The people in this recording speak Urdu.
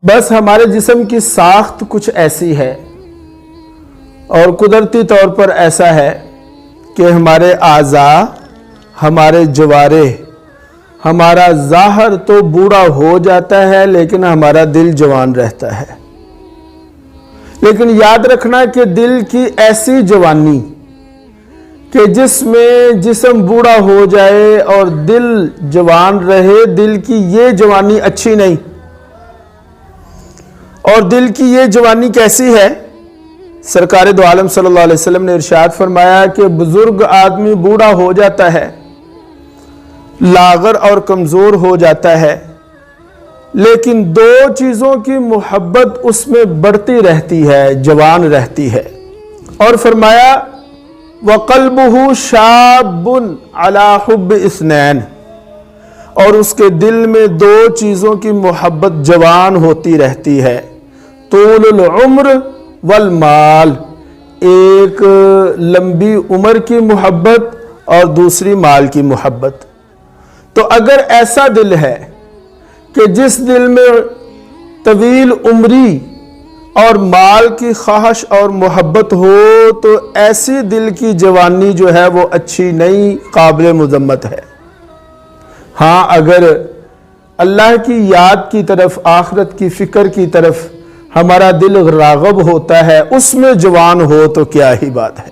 بس ہمارے جسم کی ساخت کچھ ایسی ہے اور قدرتی طور پر ایسا ہے کہ ہمارے اعضاء، ہمارے جوارح، ہمارا ظاہر تو بوڑھا ہو جاتا ہے لیکن ہمارا دل جوان رہتا ہے۔ لیکن یاد رکھنا کہ دل کی ایسی جوانی کہ جس میں جسم بوڑھا ہو جائے اور دل جوان رہے، دل کی یہ جوانی اچھی نہیں۔ اور دل کی یہ جوانی کیسی ہے؟ سرکار دو عالم صلی اللہ علیہ وسلم نے ارشاد فرمایا کہ بزرگ آدمی بوڑھا ہو جاتا ہے، لاغر اور کمزور ہو جاتا ہے، لیکن دو چیزوں کی محبت اس میں بڑھتی رہتی ہے، جوان رہتی ہے۔ اور فرمایا وَقَلْبُهُ شَابٌ عَلَى حُبِّ اثْنَيْنِ، اور اس کے دل میں دو چیزوں کی محبت جوان ہوتی رہتی ہے، طول العمر والمال، ایک لمبی عمر کی محبت اور دوسری مال کی محبت۔ تو اگر ایسا دل ہے کہ جس دل میں طویل عمری اور مال کی خواہش اور محبت ہو تو ایسی دل کی جوانی جو ہے وہ اچھی نہیں، قابل مذمت ہے۔ ہاں اگر اللہ کی یاد کی طرف، آخرت کی فکر کی طرف ہمارا دل راغب ہوتا ہے، اس میں جوان ہو تو کیا ہی بات ہے۔